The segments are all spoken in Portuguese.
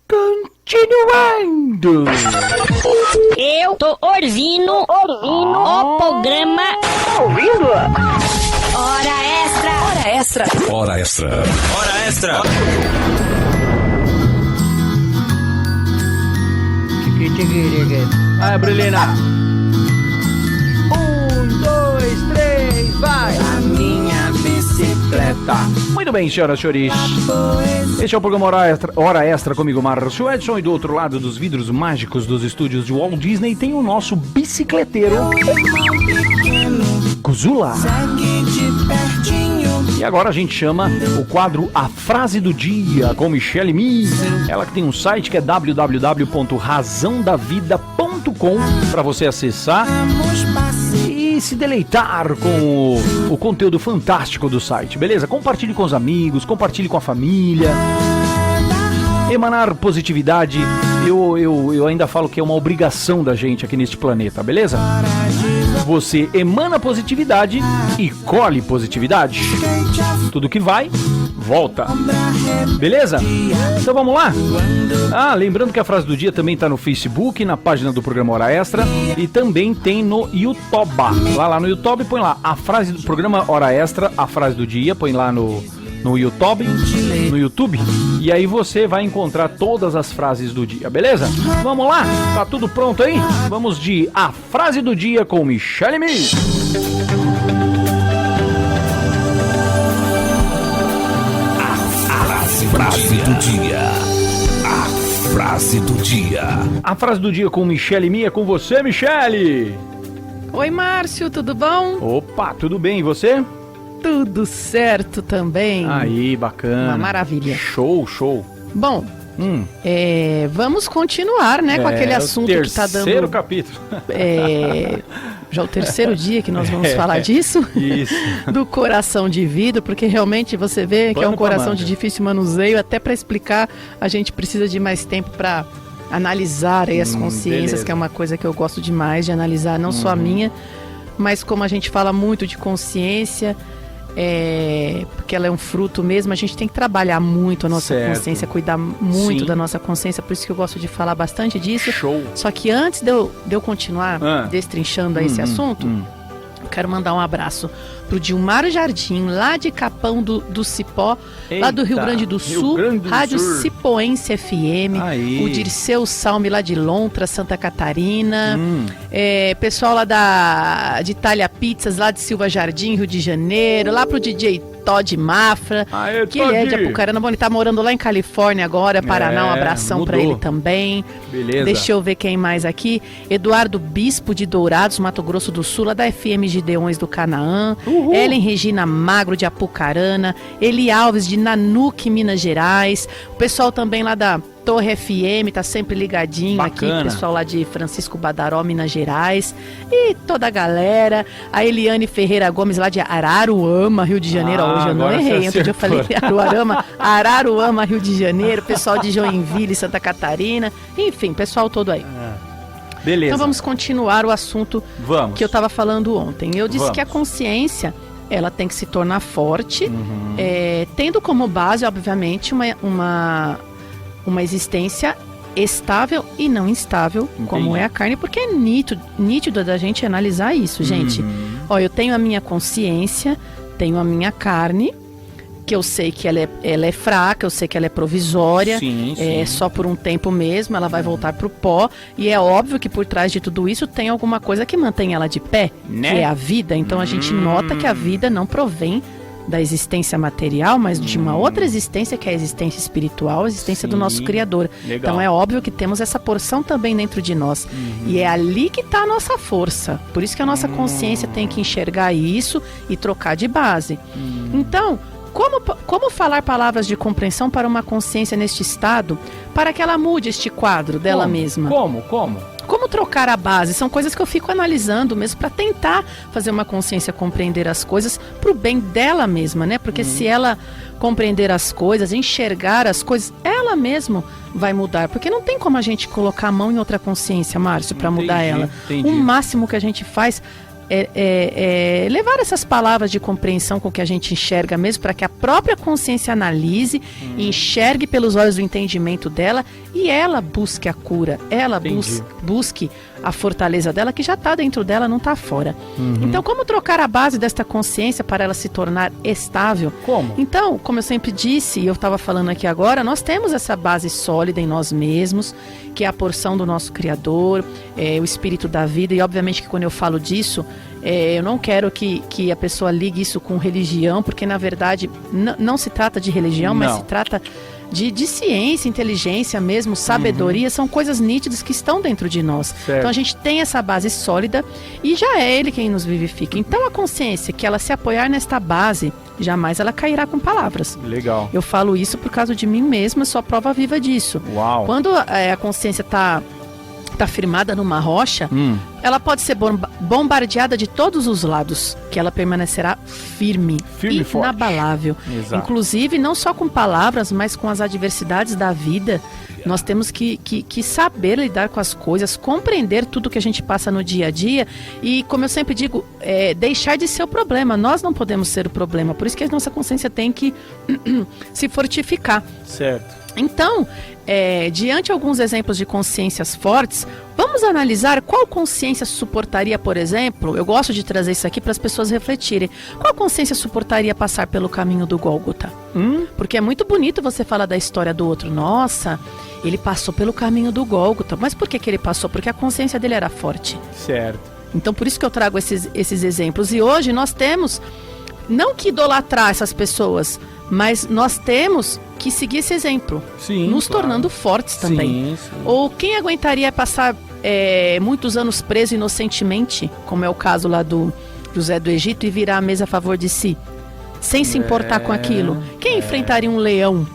Continuando. Eu tô ouvindo o programa. Ouvindo? Hora extra. Hora extra. Hora extra. Hora extra. Vai, Brilina. 1, 2, 3, vai. A minha bicicleta. Muito bem, senhoras e senhores. Este é o programa Hora Extra comigo, Márcio Edson. E do outro lado dos vidros mágicos dos estúdios de Walt Disney tem o nosso bicicleteiro Guzula. E agora a gente chama o quadro A Frase do Dia com Michelle Mi. Ela que tem um site que é www.razãodavida.com para você acessar e se deleitar com o conteúdo fantástico do site, beleza? Compartilhe com os amigos, compartilhe com a família. Emanar positividade, eu ainda falo que é uma obrigação da gente aqui neste planeta, beleza? Você emana positividade e colhe positividade. Tudo que vai, volta. Beleza? Então vamos lá? Lembrando que a frase do dia também está no Facebook, na página do programa Hora Extra e também tem no YouTube. Lá no YouTube, põe lá a frase do programa Hora Extra, a frase do dia, põe lá no YouTube, e aí você vai encontrar todas as frases do dia, beleza? Vamos lá? Tá tudo pronto aí? Vamos de A Frase do Dia com Michelle Mi. Frase do dia. A frase do dia. A frase do dia com Michelle Mi é com você, Michelle. Oi, Márcio, tudo bom? Opa, tudo bem, e você? Tudo certo também. Aí, bacana. Uma maravilha. Show. Bom, vamos continuar, né, com aquele assunto que tá dando... terceiro capítulo. Já o terceiro dia que nós vamos falar disso. Isso. Do coração de vidro, porque realmente você vê que é um coração de difícil manuseio. Até para explicar, a gente precisa de mais tempo para analisar aí as consciências, beleza. Que é uma coisa que eu gosto demais de analisar, não só a minha, mas como a gente fala muito de consciência... porque ela é um fruto mesmo, a gente tem que trabalhar muito a nossa consciência, cuidar muito da nossa consciência, por isso que eu gosto de falar bastante disso. Show. Só que antes de eu continuar destrinchando aí esse assunto, eu quero mandar um abraço pro Dilmar Jardim, lá de Capão do Cipó, lá do Rio Grande do Sul, Rádio Cipoense FM, aí. O Dirceu Salme lá de Lontra, Santa Catarina, pessoal lá de Itália Pizzas, lá de Silva Jardim, Rio de Janeiro, lá pro DJ Todd Mafra, que ele é de Apucarana, bom, ele tá morando lá em Califórnia agora, Paraná, um abração pra ele também. Beleza. Deixa eu ver quem mais aqui, Eduardo Bispo de Dourados, Mato Grosso do Sul, lá da FM Gideões do Canaã, Ellen Regina Magro de Apucarana, Eli Alves de Nanuque, Minas Gerais, o pessoal também lá da Torre FM, tá sempre ligadinho. Bacana. Aqui, o pessoal lá de Francisco Badaró, Minas Gerais, e toda a galera, a Eliane Ferreira Gomes lá de Araruama, Rio de Janeiro, hoje eu não errei, outro dia eu falei Araruama, Rio de Janeiro, pessoal de Joinville, Santa Catarina, enfim, pessoal todo aí. Beleza. Então vamos continuar o assunto que eu estava falando ontem. Eu disse que a consciência, ela tem que se tornar forte, tendo como base, obviamente, uma existência estável e não instável, como é a carne, porque é nítido da gente analisar isso, gente. Eu tenho a minha consciência, tenho a minha carne, que eu sei que ela é fraca, eu sei que ela é provisória, é só por um tempo mesmo, ela vai voltar pro pó, e é óbvio que por trás de tudo isso tem alguma coisa que mantém ela de pé, né? Que é a vida. Então a gente nota que a vida não provém da existência material, mas de uma outra existência, que é a existência espiritual, a existência do nosso Criador. Legal. Então é óbvio que temos essa porção também dentro de nós. E é ali que está a nossa força. Por isso que a nossa consciência tem que enxergar isso e trocar de base. Então, como falar palavras de compreensão para uma consciência neste estado, para que ela mude este quadro dela mesma? Como trocar a base? São coisas que eu fico analisando mesmo para tentar fazer uma consciência compreender as coisas para o bem dela mesma, né? Porque se ela compreender as coisas, enxergar as coisas, ela mesma vai mudar. Porque não tem como a gente colocar a mão em outra consciência, Márcio, para mudar ela. O máximo que a gente faz levar essas palavras de compreensão com que a gente enxerga mesmo, para que a própria consciência analise, enxergue pelos olhos do entendimento dela e ela busque a cura, ela busque a fortaleza dela, que já está dentro dela, não está fora. Então, como trocar a base desta consciência para ela se tornar estável? Como? Então, como eu sempre disse, e eu estava falando aqui agora, nós temos essa base sólida em nós mesmos, que é a porção do nosso Criador, o Espírito da vida, e obviamente que quando eu falo disso, eu não quero que a pessoa ligue isso com religião, porque na verdade não se trata de religião, mas se trata de ciência, inteligência mesmo, sabedoria, são coisas nítidas que estão dentro de nós. Certo. Então a gente tem essa base sólida e já é Ele quem nos vivifica. Então a consciência que ela se apoiar nesta base, jamais ela cairá com palavras. Legal. Eu falo isso por causa de mim mesma, sou a prova viva disso. Uau. Quando a consciência está firmada numa rocha, ela pode ser bombardeada de todos os lados, que ela permanecerá firme e inabalável. Exato. Inclusive, não só com palavras, mas com as adversidades da vida. Nós temos que saber lidar com as coisas, compreender tudo que a gente passa no dia a dia e, como eu sempre digo, deixar de ser o problema. Nós não podemos ser o problema, por isso que a nossa consciência tem que se fortificar. Certo. Então, diante de alguns exemplos de consciências fortes, vamos analisar qual consciência suportaria, por exemplo, eu gosto de trazer isso aqui para as pessoas refletirem, qual consciência suportaria passar pelo caminho do Gólgota? Porque é muito bonito você falar da história do outro, nossa, ele passou pelo caminho do Gólgota, mas por que ele passou? Porque a consciência dele era forte. Certo. Então, por isso que eu trago esses exemplos. E hoje nós temos, não que idolatrar essas pessoas, mas nós temos que seguir esse exemplo, nos tornando fortes também. Sim. Ou quem aguentaria passar muitos anos preso inocentemente, como é o caso lá do José do Egito, e virar a mesa a favor de si, sem se importar com aquilo? Quem enfrentaria um leão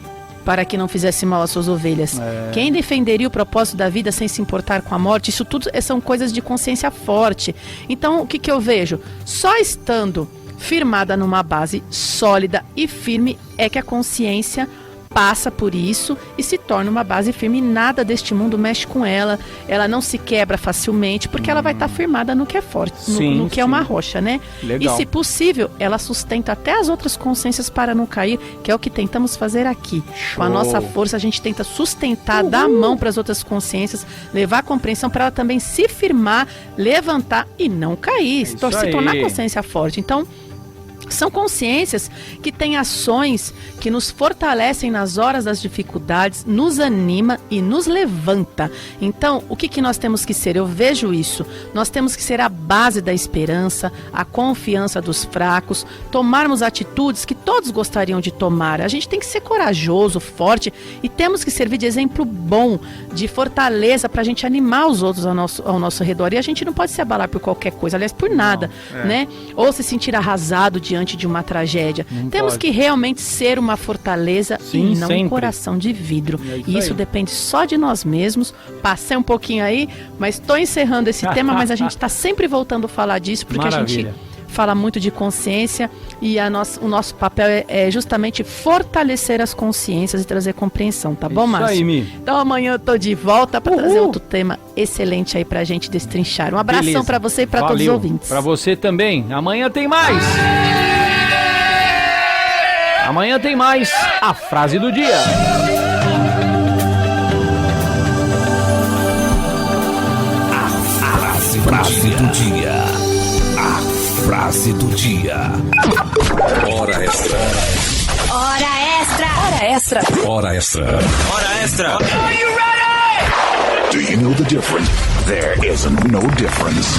para que não fizesse mal às suas ovelhas? Quem defenderia o propósito da vida sem se importar com a morte? Isso tudo são coisas de consciência forte. Então, o que eu vejo? Só estando firmada numa base sólida e firme é que a consciência passa por isso e se torna uma base firme. Nada deste mundo mexe com ela, ela não se quebra facilmente, porque ela vai estar firmada no que é forte, no que é uma rocha, né? Legal. E se possível, ela sustenta até as outras consciências para não cair, que é o que tentamos fazer aqui. Show. Com a nossa força, a gente tenta sustentar, dar a mão para as outras consciências, levar a compreensão para ela também se firmar, levantar e não cair, se tornar consciência forte. Então, são consciências que têm ações que nos fortalecem nas horas das dificuldades, nos anima e nos levanta. Então, o que nós temos que ser? Eu vejo isso. Nós temos que ser a base da esperança, a confiança dos fracos, tomarmos atitudes que todos gostariam de tomar. A gente tem que ser corajoso, forte e temos que servir de exemplo bom, de fortaleza para a gente animar os outros ao nosso redor. E a gente não pode se abalar por qualquer coisa, aliás, por nada, né? Ou se sentir arrasado diante de uma tragédia. Temos que realmente ser uma fortaleza e não um coração de vidro. E isso depende só de nós mesmos. Passei um pouquinho aí, mas estou encerrando esse tema, mas a gente está sempre voltando a falar disso, porque a gente fala muito de consciência e o nosso papel é justamente fortalecer as consciências e trazer compreensão, tá bom, Márcio? Isso aí, Mi. Então amanhã eu tô de volta para trazer outro tema excelente aí pra gente destrinchar. Um abração para você e para todos os ouvintes. Para você também. Amanhã tem mais. Amanhã tem mais a frase do dia. Frase do dia. A frase do dia. Hora extra. Hora extra. Hora extra. Hora extra. Hora extra. Are you ready? Do you know the difference? There isn't no difference.